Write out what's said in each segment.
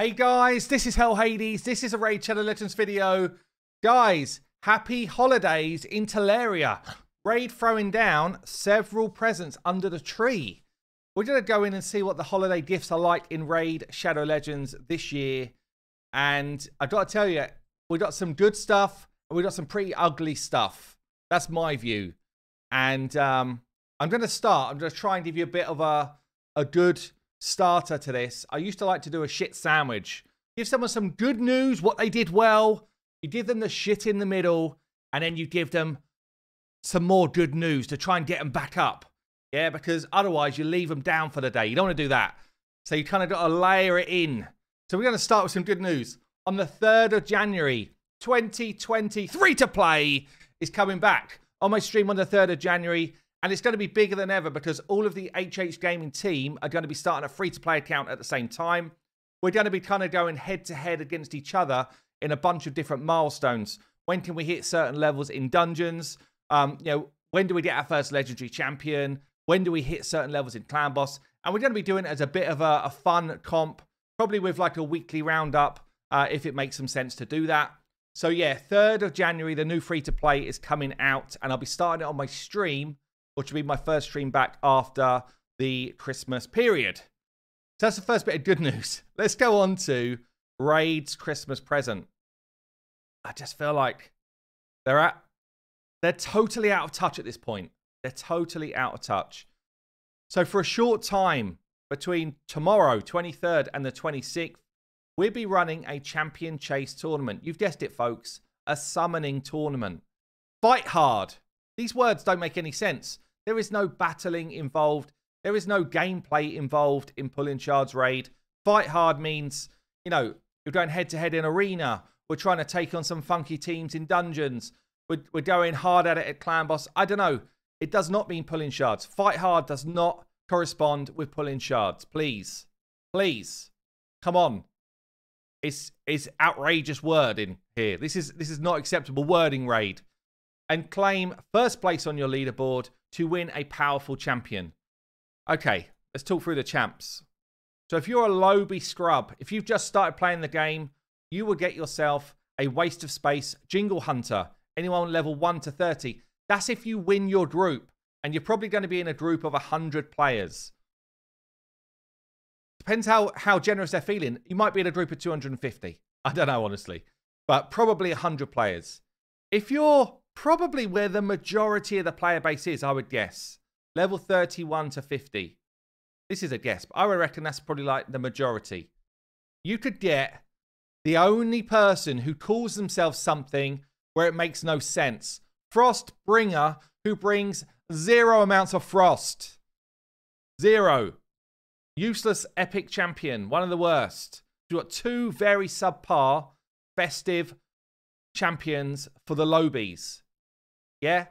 Hey guys, this is Hell Hades. This is a Raid Shadow Legends video. Guys, happy holidays in Teleria. Raid throwing down several presents under the tree. We're going to go in and see what the holiday gifts are like in Raid Shadow Legends this year. And I've got to tell you, we got some good stuff and we got some pretty ugly stuff. That's my view. And I'm going to start. I'm going to try and give you a bit of a good starter to this. I used to like to do a shit sandwich. Give someone some good news, what they did well. You give them the shit in the middle, and then you give them some more good news to try and get them back up. Yeah, because otherwise you leave them down for the day. You don't want to do that. So you kind of got to layer it in. So we're going to start with some good news. On the 3rd of January, 2020, Free to Play is coming back on my stream on the 3rd of January. And it's going to be bigger than ever because all of the HH Gaming team are going to be starting a free-to-play account at the same time. We're going to be kind of going head-to-head against each other in a bunch of different milestones. When can we hit certain levels in dungeons? When do we get our first legendary champion? When do we hit certain levels in Clan Boss? And we're going to be doing it as a bit of a fun comp, probably with like a weekly roundup, if it makes some sense to do that. So yeah, 3rd of January, the new free-to-play is coming out, and I'll be starting it on my stream, which will be my first stream back after the Christmas period. So that's the first bit of good news. Let's go on to Raid's Christmas present. I just feel like they're totally out of touch at this point. They're totally out of touch. So for a short time, between tomorrow, 23rd, and the 26th, we'll be running a Champion Chase tournament. You've guessed it, folks. A summoning tournament. Fight hard. These words don't make any sense. There is no battling involved. There is no gameplay involved in Pulling Shards Raid. Fight hard means, you're going head-to-head in arena. We're trying to take on some funky teams in dungeons. We're going hard at it at Clan Boss. I don't know. It does not mean Pulling Shards. Fight hard does not correspond with Pulling Shards. Please. Please. Come on. It's outrageous word in here. This is not acceptable wording, Raid. And claim first place on your leaderboard to win a powerful champion. Okay, let's talk through the champs. So if you're a Lobby scrub, if you've just started playing the game, you will get yourself a Waste of Space Jingle Hunter. Anyone level 1 to 30. That's if you win your group. And you're probably going to be in a group of 100 players. Depends how generous they're feeling. You might be in a group of 250. I don't know, honestly. But probably 100 players. If you're probably where the majority of the player base is, I would guess. Level 31 to 50. This is a guess, but I would reckon that's probably like the majority. You could get the only person who calls themselves something where it makes no sense. Frost Bringer, who brings 0 amounts of frost. 0. Useless epic champion, one of the worst. You've got 2 very subpar festive champions for the Lobies. Yeah?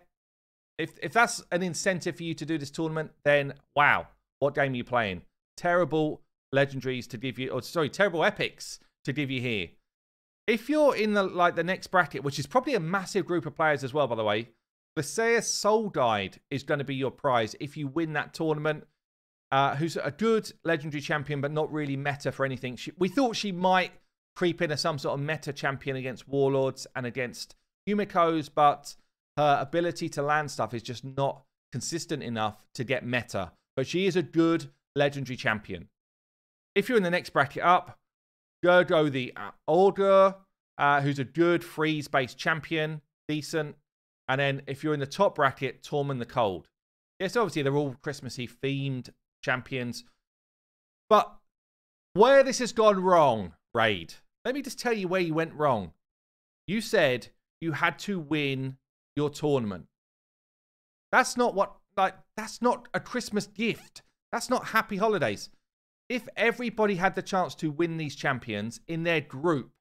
If that's an incentive for you to do this tournament, then wow, what game are you playing? Terrible legendaries to give you, or sorry, terrible epics to give you here. If you're in the next bracket, which is probably a massive group of players as well, by the way, Lysaeus Soul Guide is going to be your prize if you win that tournament. Who's a good legendary champion, but not really meta for anything. We thought she might creep in as some sort of meta champion against Warlords and against Yumiko's, but her ability to land stuff is just not consistent enough to get meta. But she is a good legendary champion. If you're in the next bracket up, go the Olga, who's a good freeze-based champion, decent. And then if you're in the top bracket, Tormund the Cold. Yes, obviously they're all Christmassy themed champions. But where this has gone wrong, Raid, let me just tell you where you went wrong. You said you had to win your tournament. That's not that's not a Christmas gift. That's not happy holidays. If everybody had the chance to win these champions in their group,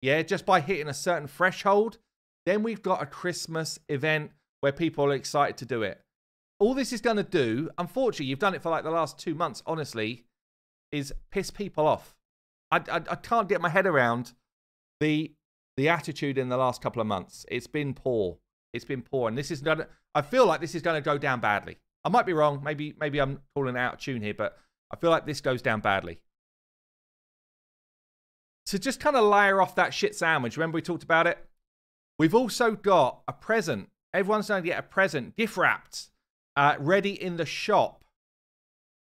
yeah, just by hitting a certain threshold, then we've got a Christmas event where people are excited to do it. All this is going to do, unfortunately, you've done it for like the last 2 months, honestly, is piss people off. I can't get my head around the attitude in the last couple of months. It's been poor. It's been poor. And this is going to, I feel like this is going to go down badly. I might be wrong. Maybe I'm calling out of tune here, but I feel like this goes down badly. to just kind of layer off that shit sandwich, remember we talked about it? We've also got a present. Everyone's going to get a present, gift wrapped, ready in the shop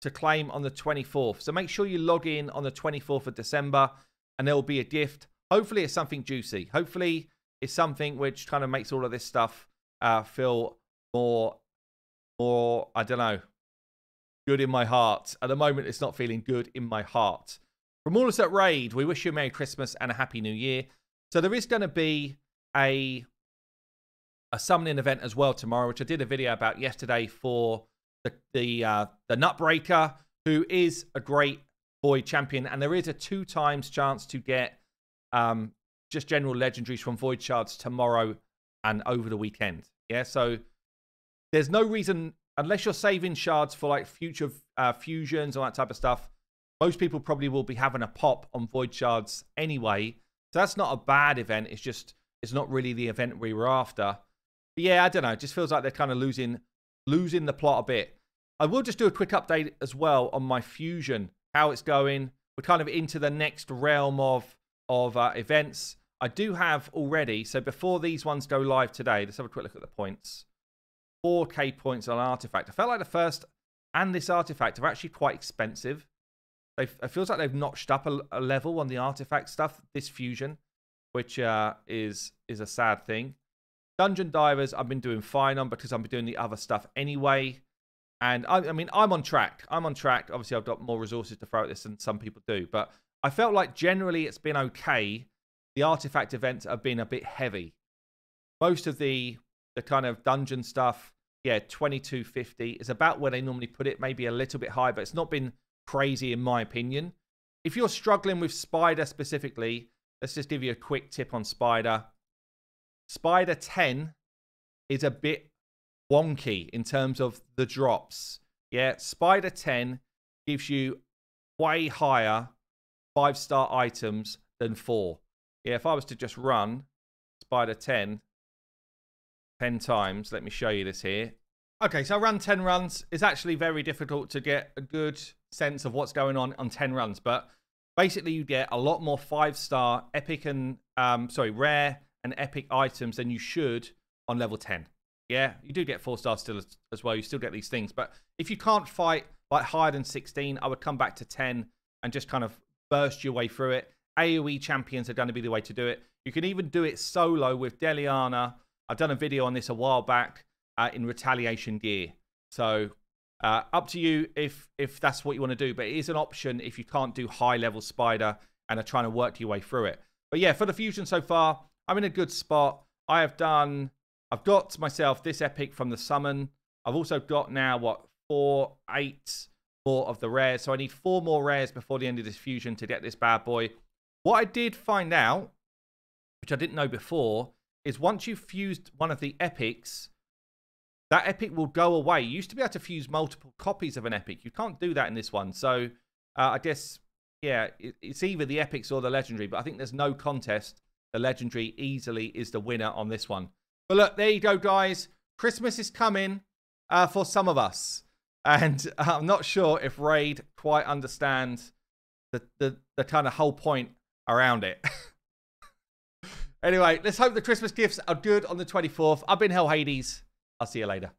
to claim on the 24th. So make sure you log in on the 24th of December and there will be a gift. Hopefully it's something juicy. Hopefully it's something which kind of makes all of this stuff feel more, I don't know, good in my heart. At the moment, it's not feeling good in my heart. From all of us at Raid, we wish you a Merry Christmas and a Happy New Year. So there is going to be a summoning event as well tomorrow, which I did a video about yesterday for the Nutbreaker, who is a great Void champion, and there is a 2 times chance to get just general legendaries from Void Shards tomorrow and over the weekend. Yeah, so there's no reason, unless you're saving shards for like future fusions or that type of stuff, most people probably will be having a pop on Void Shards anyway. So that's not a bad event. It's just, it's not really the event we were after. But yeah, I don't know. It just feels like they're kind of losing the plot a bit. I will just do a quick update as well on my fusion, how it's going. We're kind of into the next realm of events. I do have already, so before these ones go live today, let's have a quick look at the points. 4k points on Artifact. I felt like the first and this Artifact are actually quite expensive. It feels like they've notched up a level on the Artifact stuff, this fusion, which is a sad thing. Dungeon Divers, I've been doing fine on because I've been doing the other stuff anyway. And I mean, I'm on track. I'm on track. Obviously, I've got more resources to throw at this than some people do. But I felt like generally it's been okay. The Artifact events have been a bit heavy. Most of the kind of dungeon stuff, yeah, 2250 is about where they normally put it. Maybe a little bit high, but it's not been crazy in my opinion. If you're struggling with Spider specifically, let's just give you a quick tip on Spider. Spider 10 is a bit wonky in terms of the drops. Yeah, Spider 10 gives you way higher 5-star items than 4. Yeah, if I was to just run Spider 10 times, let me show you this here. Okay, so I ran 10 runs. It's actually very difficult to get a good sense of what's going on 10 runs, but basically you get a lot more 5-star epic and rare and epic items than you should on level 10. Yeah, you do get 4 stars still as well. You still get these things, but if you can't fight like higher than 16, I would come back to 10 and just kind of burst your way through it. AoE champions are going to be the way to do it. You can even do it solo with Deliana. I've done a video on this a while back in retaliation gear. So up to you if that's what you want to do, but it is an option if you can't do high level Spider and are trying to work your way through it. But yeah, for the fusion so far, I'm in a good spot. I've got myself this epic from the summon. I've also got now, what, 8 more of the rares. So I need 4 more rares before the end of this fusion to get this bad boy. What I did find out, which I didn't know before, is once you've fused one of the epics, that epic will go away. You used to be able to fuse multiple copies of an epic. You can't do that in this one. So I guess, yeah, it's either the epics or the legendary, but I think there's no contest. The legendary easily is the winner on this one. But look, there you go, guys. Christmas is coming for some of us. And I'm not sure if Raid quite understands the kind of whole point around it. Anyway, let's hope the Christmas gifts are good on the 24th. I've been Hell Hades. I'll see you later.